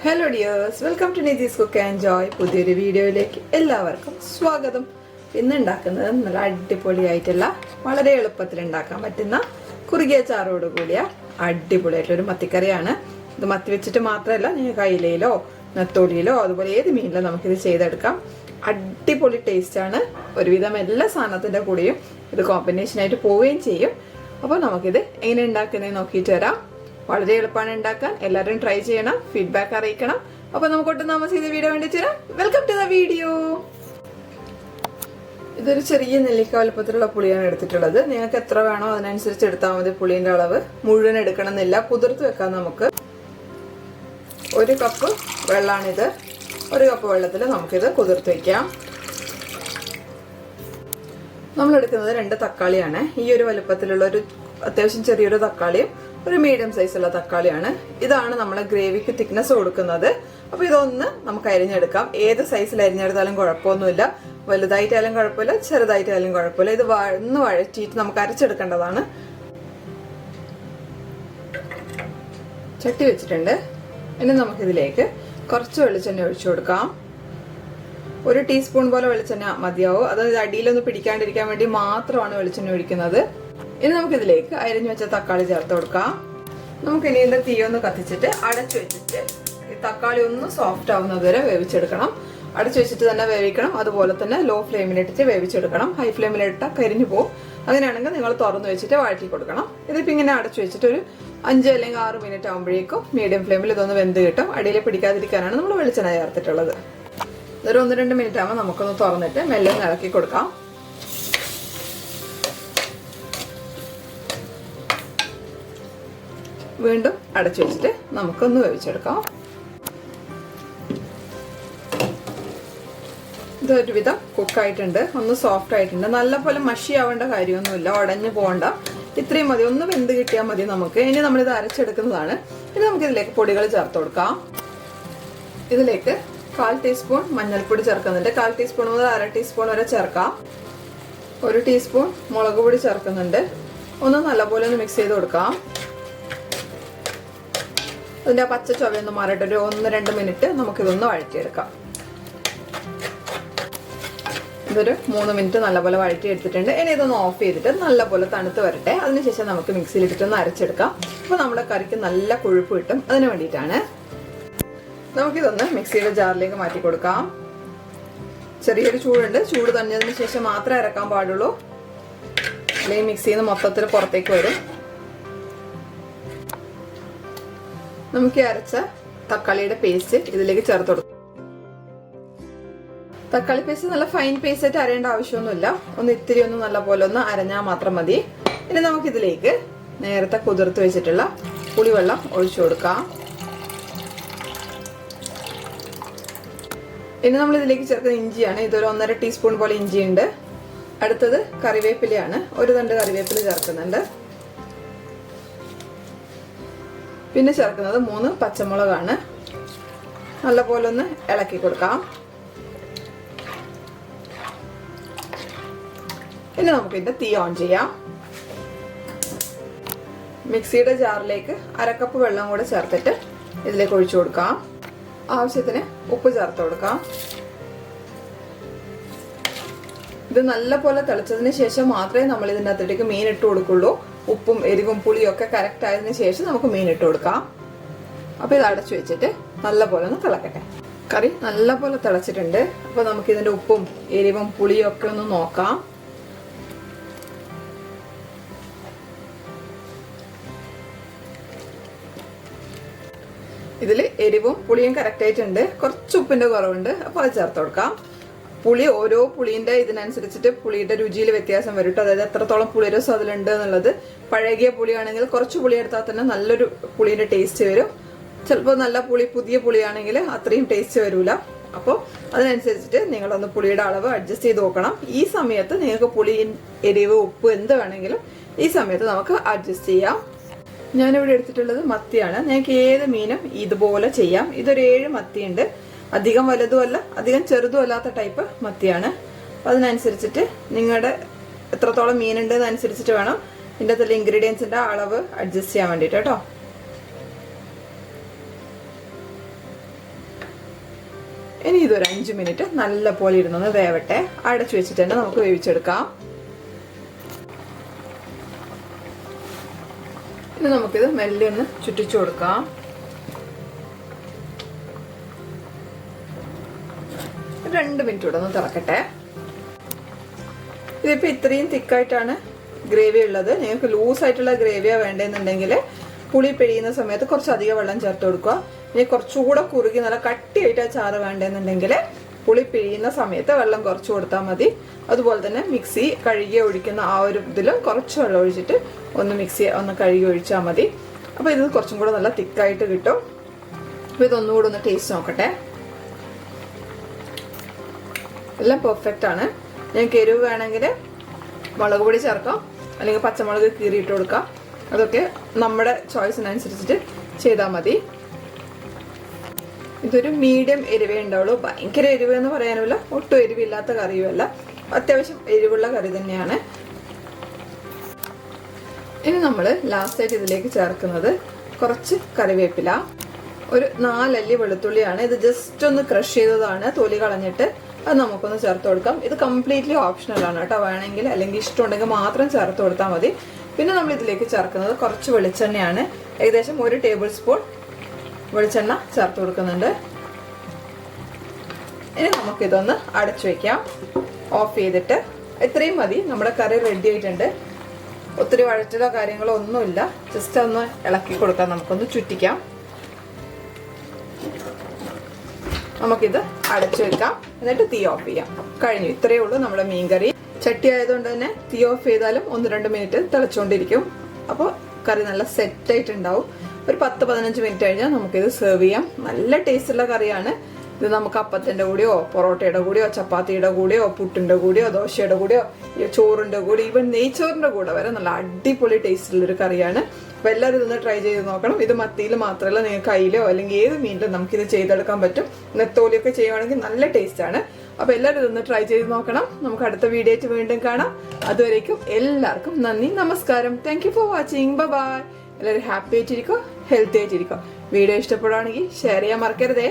Hello dears, welcome to Nithi's cook and joy. പുതിയൊരു വീഡിയോയിലേക്ക് എല്ലാവർക്കും സ്വാഗതം. ഇന്ന് ഉണ്ടാക്കുന്നത് നല്ല അടിപൊളിയായിട്ടുള്ള വളരെ എളുപ്പത്തിൽ ഉണ്ടാക്കാൻ പറ്റുന്ന കുറുകിയ ചാറോട് കൂടിയ അടിപൊളിയായിട്ടൊരു മത്തിക്കറിയാണ്. ഇത് മത്തി വെച്ചിട്ട് മാത്രമല്ല, നിങ്ങൾക്ക് അയിലയിലോ നെത്തോലിയിലോ അതുപോലെ ഏത് മീനിലോ നമുക്കിത് ചെയ്തെടുക്കാം. അടിപൊളി ടേസ്റ്റാണ്. ഒരുവിധം എല്ലാ സാധനത്തിൻ്റെ കൂടെയും ഇത് കോമ്പിനേഷനായിട്ട് പോവുകയും ചെയ്യും. അപ്പോൾ നമുക്കിത് എങ്ങനെ ഉണ്ടാക്കുന്നത് നോക്കിയിട്ട് വരാം. വളരെ എളുപ്പമാണ് ഉണ്ടാക്കാൻ. എല്ലാവരും ട്രൈ ചെയ്യണം, ഫീഡ്ബാക്ക് അറിയിക്കണം. അപ്പോൾ നമുക്ക് ഒട്ടും താമസിച്ച വീഡിയോ വേണ്ടി തരാം. Welcome to the video. ഇതൊരു ചെറിയ നെല്ലിക്ക വലുപ്പത്തിലുള്ള പുളിയാണ് എടുത്തിട്ടുള്ളത്. നിങ്ങൾക്ക് എത്ര വേണോ അതിനനുസരിച്ച് എടുത്താൽ മതി. പുളിന്റെ അളവ് മുഴുവൻ എടുക്കണമെന്നില്ല, കുതിർത്ത് വെക്കാം. നമുക്ക് 1 കപ്പ് വെള്ളമാണിത്. 1 കപ്പ് വെള്ളത്തിൽ നമുക്കിത് കുതിർത്ത് വെക്കാം. നമ്മൾ എടുക്കുന്നത് 2 തക്കാളിയാണ്. ഈ ഒരു വലുപ്പത്തിലുള്ള ഒരു അത്യാവശ്യം ചെറിയൊരു തക്കാളിയും ഒരു മീഡിയം സൈസുള്ള തക്കാളിയാണ്. ഇതാണ് നമ്മളെ ഗ്രേവിക്ക് തിക്നെസ് കൊടുക്കുന്നത്. അപ്പൊ ഇതൊന്ന് നമുക്ക് അരിഞ്ഞെടുക്കാം. ഏത് സൈസിൽ അരിഞ്ഞെടുത്താലും കുഴപ്പമൊന്നുമില്ല. വലുതായിട്ടായാലും കുഴപ്പമില്ല, ചെറുതായിട്ടായാലും കുഴപ്പമില്ല. ഇത് ഒന്ന് വഴറ്റിയിട്ട് നമുക്ക് അരച്ചെടുക്കേണ്ടതാണ്. ചട്ടി വെച്ചിട്ടുണ്ട്. ഇനി നമുക്കിതിലേക്ക് കുറച്ച് വെളിച്ചെണ്ണ ഒഴിച്ചു കൊടുക്കാം. 1 ടീസ്പൂൺ പോലെ വെളിച്ചെണ്ണ മതിയാവും. അത് അടിയിലൊന്ന് പിടിക്കാണ്ടിരിക്കാൻ വേണ്ടി മാത്രമാണ് വെളിച്ചെണ്ണ ഒഴിക്കുന്നത്. ഇനി നമുക്കിതിലേക്ക് അരിഞ്ഞു വെച്ച തക്കാളി ചേർത്ത് കൊടുക്കാം. നമുക്കിനി ഇതിന്റെ തീ ഒന്ന് കത്തിച്ചിട്ട് അടച്ചു വെച്ചിട്ട് ഈ തക്കാളി ഒന്ന് സോഫ്റ്റ് ആവുന്നത് വരെ വേവിച്ചെടുക്കണം. അടച്ചു വെച്ചിട്ട് തന്നെ വേവിക്കണം. അതുപോലെ തന്നെ ലോ ഫ്ലെയിമിലിട്ടിട്ട് വേവിച്ചെടുക്കണം. ഹൈ ഫ്ലെയിമിലിട്ടാൽ കരിഞ്ഞു പോകും. അങ്ങനെയാണെങ്കിൽ നിങ്ങൾ തുറന്നു വെച്ചിട്ട് വഴറ്റി കൊടുക്കണം. ഇതിപ്പോൾ ഇങ്ങനെ അടച്ചു വെച്ചിട്ട് ഒരു 5 അല്ലെങ്കിൽ 6 മിനിറ്റ് ആകുമ്പോഴേക്കും മീഡിയം ഫ്ലെയിമിൽ ഇതൊന്ന് വെന്ത് കിട്ടും. അടിയിൽ പിടിക്കാതിരിക്കാനാണ് നമ്മൾ വെളിച്ചെണ്ണ ചേർത്തിട്ടുള്ളത്. ഇതൊരു 1-2 മിനിറ്റ് ആകുമ്പോൾ നമുക്കൊന്ന് തുറന്നിട്ട് മെല്ലെ ഇളക്കി കൊടുക്കാം. വീണ്ടും അടച്ചു വെച്ചിട്ട് നമുക്കൊന്ന് വേവിച്ചെടുക്കാം. ഇതൊരുവിധം കുക്കായിട്ടുണ്ട്, ഒന്ന് സോഫ്റ്റ് ആയിട്ടുണ്ട്. നല്ലപോലെ മഷി ആവേണ്ട കാര്യമൊന്നുമില്ല, ഉടഞ്ഞു പോകണ്ട. ഇത്രയും മതി, ഒന്ന് വെന്ത് കിട്ടിയാൽ മതി നമുക്ക്. ഇനി നമ്മളിത് അരച്ചെടുക്കുന്നതാണ്. ഇനി നമുക്ക് ഇതിലേക്ക് പൊടികൾ ചേർത്ത് കൊടുക്കാം. ഇതിലേക്ക് 1/4 ടീസ്പൂൺ മഞ്ഞൾപ്പൊടി ചേർക്കുന്നുണ്ട്. 1/4 ടീസ്പൂൺ മുതൽ 1/2 ടീസ്പൂൺ വരെ ചേർക്കാം. 1 ടീസ്പൂൺ മുളക് പൊടി ചേർക്കുന്നുണ്ട്. ഒന്ന് നല്ലപോലെ ഒന്ന് മിക്സ് ചെയ്ത് കൊടുക്കാം. അതിൻ്റെ പച്ച ചുവയൊന്ന് മാറിയിട്ട് ഒരു 1-2 മിനിറ്റ് നമുക്കിതൊന്ന് വഴറ്റിയെടുക്കാം. ഇതൊരു 3 മിനിറ്റ് നല്ലപോലെ വഴറ്റി എടുത്തിട്ടുണ്ട്. ഇനി ഇതൊന്ന് ഓഫ് ചെയ്തിട്ട് നല്ലപോലെ തണുത്ത് വരട്ടെ. അതിനുശേഷം നമുക്ക് മിക്സിയിലിട്ടിട്ടൊന്ന് അരച്ചെടുക്കാം. അപ്പോൾ നമ്മുടെ കറിക്ക് നല്ല കൊഴുപ്പ് കിട്ടും. അതിന് വേണ്ടിയിട്ടാണ്. നമുക്കിതൊന്ന് മിക്സിയുടെ ജാറിലേക്ക് മാറ്റി കൊടുക്കാം. ചെറിയൊരു ചൂടുണ്ട്. ചൂട് തന്നതിന് ശേഷം മാത്രമേ അരക്കാൻ പാടുള്ളൂ, അല്ലെങ്കിൽ മിക്സിയിൽ നിന്ന് മൊത്തത്തിൽ പുറത്തേക്ക് വരും. നമുക്ക് അരച്ച തക്കാളിയുടെ പേസ്റ്റ് ഇതിലേക്ക് ചേർത്ത് കൊടുക്കാം. തക്കാളി പേസ്റ്റ് നല്ല ഫൈൻ പേസ്റ്റ് ആയിട്ട് അരയേണ്ട ആവശ്യമൊന്നുമില്ല. ഇത്തിരി ഒന്ന് നല്ല പോലെ ഒന്ന് അരഞ്ഞാൽ മാത്രം മതി. ഇനി നമുക്കിതിലേക്ക് നേരത്തെ കുതിർത്ത് വെച്ചിട്ടുള്ള പുളിവെള്ളം ഒഴിച്ചു കൊടുക്കാം. ഇനി നമ്മൾ ഇതിലേക്ക് ചേർക്കുന്ന ഇഞ്ചിയാണ്. ഇതൊരു 1.5 ടീസ്പൂൺ പോലെ ഇഞ്ചിയുണ്ട്. അടുത്തത് കറിവേപ്പിലയാണ്. 1 തണ്ട് കറിവേപ്പില ചേർക്കുന്നുണ്ട്. പിന്നെ ചേർക്കുന്നത് 3 പച്ചമുളകാണ്. നല്ലപോലെ ഒന്ന് ഇളക്കി കൊടുക്കാം. ഇനി നമുക്ക് ഇതിന്റെ തീ ഓൺ ചെയ്യാം. മിക്സിയുടെ ജാറിലേക്ക് 1/2 കപ്പ് വെള്ളം കൂടെ ചേർത്തിട്ട് ഇതിലേക്ക് ഒഴിച്ചു കൊടുക്കാം. ആവശ്യത്തിന് ഉപ്പ് ചേർത്ത് കൊടുക്കാം. ഇത് നല്ലപോലെ തിളച്ചതിന് ശേഷം മാത്രമേ നമ്മൾ ഇതിൻ്റെ അകത്തേക്ക് മീൻ ഇട്ട് കൊടുക്കുള്ളൂ. ഉപ്പും എരിവും പുളിയും ഒക്കെ കറക്റ്റ് ആയതിനു ശേഷം നമുക്ക് മീൻ ഇട്ട് കൊടുക്കാം. അപ്പോൾ ഇത് അടച്ചു വെച്ചിട്ട് നല്ലപോലെ ഒന്ന് തിളക്കട്ടെ. കറി നല്ലപോലെ തിളച്ചിട്ടുണ്ട്. അപ്പോൾ നമുക്ക് ഇതിന്റെ ഉപ്പും എരിവും പുളിയും ഒക്കെ ഒന്ന് നോക്കാം. ഇതിൽ എരിവും പുളിയും കറക്റ്റ് ആയിട്ടുണ്ട്. കുറച്ച് ഉപ്പിന്റെ കുറവുണ്ട്. അപ്പോൾ അത് ചേർത്ത് കൊടുക്കാം. പുളി ഓരോ പുളിന്റെ ഇതിനനുസരിച്ചിട്ട് പുളിയുടെ രുചിയിൽ വ്യത്യാസം വരും. അതായത് എത്രത്തോളം പുളിരസം അതിലുണ്ട് എന്നുള്ളത്. പഴകിയ പുളിയാണെങ്കിൽ കുറച്ച് പുളി എടുത്താൽ തന്നെ നല്ലൊരു പുളിയുടെ ടേസ്റ്റ് വരും. ചിലപ്പോൾ നല്ല പുളി പുതിയ പുളിയാണെങ്കിൽ അത്രയും ടേസ്റ്റ് വരില്ല. അപ്പോൾ അതിനനുസരിച്ചിട്ട് നിങ്ങളൊന്ന് പുളിയുടെ അളവ് അഡ്ജസ്റ്റ് ചെയ്ത് നോക്കണം. ഈ സമയത്ത് നിങ്ങൾക്ക് പുളി, എരിവ്, ഉപ്പ് എന്ത് വേണമെങ്കിലും ഈ സമയത്ത് നമുക്ക് അഡ്ജസ്റ്റ് ചെയ്യാം. ഞാനിവിടെ എടുത്തിട്ടുള്ളത് മത്തിയാണ്. ഞങ്ങൾക്ക് ഏത് മീനും ഇതുപോലെ ചെയ്യാം. ഇതൊരു 7 മത്തിയുണ്ട്. അധികം വലുതുമല്ല അധികം ചെറുതുമല്ലാത്ത ടൈപ്പ് മത്തിയാണ്. അതിനനുസരിച്ചിട്ട് നിങ്ങളുടെ എത്രത്തോളം മീനുണ്ട് എന്നനുസരിച്ചിട്ട് വേണം ഇതിൻ്റെ അകത്തുള്ള ഇൻഗ്രീഡിയൻസിൻ്റെ അളവ് അഡ്ജസ്റ്റ് ചെയ്യാൻ വേണ്ടിയിട്ട് കേട്ടോ. ഇനി ഇതൊരു 5 മിനിറ്റ് നല്ല പോലെ ഇരുന്നൊന്ന് വേവട്ടെ. അടച്ചു വെച്ചിട്ട് തന്നെ നമുക്ക് വേവിച്ചെടുക്കാം. ഇനി നമുക്കിത് മെല്ലെ ഒന്ന് ചുറ്റിച്ചു കൊടുക്കാം. ഒരു 2 മിനിറ്റ് കൂടെ ഒന്ന് തിളക്കട്ടെ. ഇതിപ്പോൾ ഇത്രയും തിക്കായിട്ടാണ് ഗ്രേവി ഉള്ളത്. നിങ്ങൾക്ക് ലൂസായിട്ടുള്ള ഗ്രേവിയാണ് വേണ്ടതെന്നുണ്ടെങ്കിൽ പുളി പിഴിയുന്ന സമയത്ത് കുറച്ചധികം വെള്ളം ചേർത്ത് കൊടുക്കുക. ഇനി കുറച്ചുകൂടെ കുറുകി നല്ല കട്ടിയായിട്ട് ആ ചാറ് വേണ്ടതെന്നുണ്ടെങ്കിൽ പുളി പിഴിയുന്ന സമയത്ത് വെള്ളം കുറച്ച് കൊടുത്താൽ മതി. അതുപോലെ തന്നെ മിക്സി കഴുകി ഒഴിക്കുന്ന ആ ഒരു ഇതിലും കുറച്ച് വെള്ളം ഒഴിച്ചിട്ട് മിക്സി ഒന്ന് കഴുകി ഒഴിച്ചാൽ മതി. അപ്പോൾ ഇത് കുറച്ചും കൂടെ നല്ല തിക്കായിട്ട് കിട്ടും. അപ്പോൾ ഇതൊന്നുകൂടെ ഒന്ന് ടേസ്റ്റ് നോക്കട്ടെ. എല്ലാം പെർഫെക്റ്റ് ആണ്. ഞങ്ങൾക്ക് എരിവ് വേണമെങ്കിൽ മുളക് പൊടി ചേർക്കാം, അല്ലെങ്കിൽ പച്ചമുളക് കീറിയിട്ട് കൊടുക്കാം. അതൊക്കെ നമ്മുടെ ചോയ്സിനനുസരിച്ചിട്ട് ചെയ്താൽ മതി. ഇതൊരു മീഡിയം എരിവേ ഉണ്ടാവുള്ളൂ. ഭയങ്കര എരിവ് എന്ന് പറയാനുമില്ല, ഒട്ടും എരിവില്ലാത്ത കറിയുമല്ല. അത്യാവശ്യം എരിവുള്ള കറി തന്നെയാണ്. ഇനി നമ്മൾ ലാസ്റ്റായിട്ട് ഇതിലേക്ക് ചേർക്കുന്നത് കുറച്ച് കറിവേപ്പില, ഒരു 4 അല്ലി വെളുത്തുള്ളിയാണ്. ഇത് ജസ്റ്റ് ഒന്ന് ക്രഷ് ചെയ്തതാണ്, തൊലി കളഞ്ഞിട്ട്. അത് നമുക്കൊന്ന് ചേർത്ത് കൊടുക്കാം. ഇത് കംപ്ലീറ്റ്ലി ഓപ്ഷണൽ ആണ് കേട്ടോ. വേണമെങ്കിൽ അല്ലെങ്കിൽ ഇഷ്ടമുണ്ടെങ്കിൽ മാത്രം ചേർത്ത് കൊടുത്താൽ മതി. പിന്നെ നമ്മൾ ഇതിലേക്ക് ചേർക്കുന്നത് കുറച്ച് വെളിച്ചെണ്ണയാണ്. ഏകദേശം 1 ടേബിൾ സ്പൂൺ വെളിച്ചെണ്ണ ചേർത്ത് കൊടുക്കുന്നുണ്ട്. ഇനി നമുക്കിതൊന്ന് അടച്ചു വയ്ക്കാം. ഓഫ് ചെയ്തിട്ട് ഇത്രയും മതി. നമ്മുടെ കറി റെഡി ആയിട്ടുണ്ട്. ഒത്തിരി വഴറ്റിലോ കാര്യങ്ങളോ ഒന്നുമില്ല. ജസ്റ്റ് ഒന്ന് ഇളക്കി കൊടുക്കാം. നമുക്കൊന്ന് ചുറ്റിക്കാം. നമുക്കിത് അടച്ചു വെക്കാം. എന്നിട്ട് തീ ഓഫ് ചെയ്യാം. കഴിഞ്ഞു. ഇത്രയേ ഉള്ളൂ നമ്മുടെ മീൻകറി. ചട്ടി ആയതുകൊണ്ട് തന്നെ തീ ഓഫ് ചെയ്താലും 1-2 മിനിറ്റ് തിളച്ചുകൊണ്ടിരിക്കും. അപ്പോൾ കറി നല്ല സെറ്റായിട്ടുണ്ടാവും. ഒരു 10-15 മിനിറ്റ് കഴിഞ്ഞാൽ നമുക്കിത് സെർവ് ചെയ്യാം. നല്ല ടേസ്റ്റുള്ള കറിയാണ്. ഇത് നമുക്ക് അപ്പത്തിൻ്റെ കൂടെയോ പൊറോട്ടയുടെ കൂടെയോ ചപ്പാത്തിയുടെ കൂടെയോ പുട്ടിൻ്റെ കൂടെയോ ദോശയുടെ കൂടെയോ ചോറിൻ്റെ കൂടെ ഈവൻ നെയ്ച്ചോറിൻ്റെ കൂടെ വരെ നല്ല അടിപൊളി ടേസ്റ്റുള്ളൊരു കറിയാണ്. അപ്പോൾ എല്ലാവരും ഇതൊന്ന് ട്രൈ ചെയ്ത് നോക്കണം. ഇത് മത്തിയിൽ മാത്രമല്ല, നിങ്ങൾക്ക് കയ്യിലോ അല്ലെങ്കിൽ ഏത് മീനിലും നമുക്കിത് ചെയ്തെടുക്കാൻ പറ്റും. നെത്തോലിയൊക്കെ ചെയ്യുവാണെങ്കിൽ നല്ല ടേസ്റ്റാണ്. അപ്പോൾ എല്ലാവരും ഇതൊന്ന് ട്രൈ ചെയ്ത് നോക്കണം. നമുക്ക് അടുത്ത വീഡിയോ ആയിട്ട് വീണ്ടും കാണാം. അതുവരേക്കും എല്ലാവർക്കും നന്ദി, നമസ്കാരം. Thank you for watching. Bye. എല്ലാവരും ഹാപ്പി ആയിട്ടിരിക്കുക, ഹെൽത്തി ആയിട്ടിരിക്കുക. വീഡിയോ ഇഷ്ടപ്പെടുകയാണെങ്കിൽ ഷെയർ ചെയ്യാൻ മറക്കരുതേ.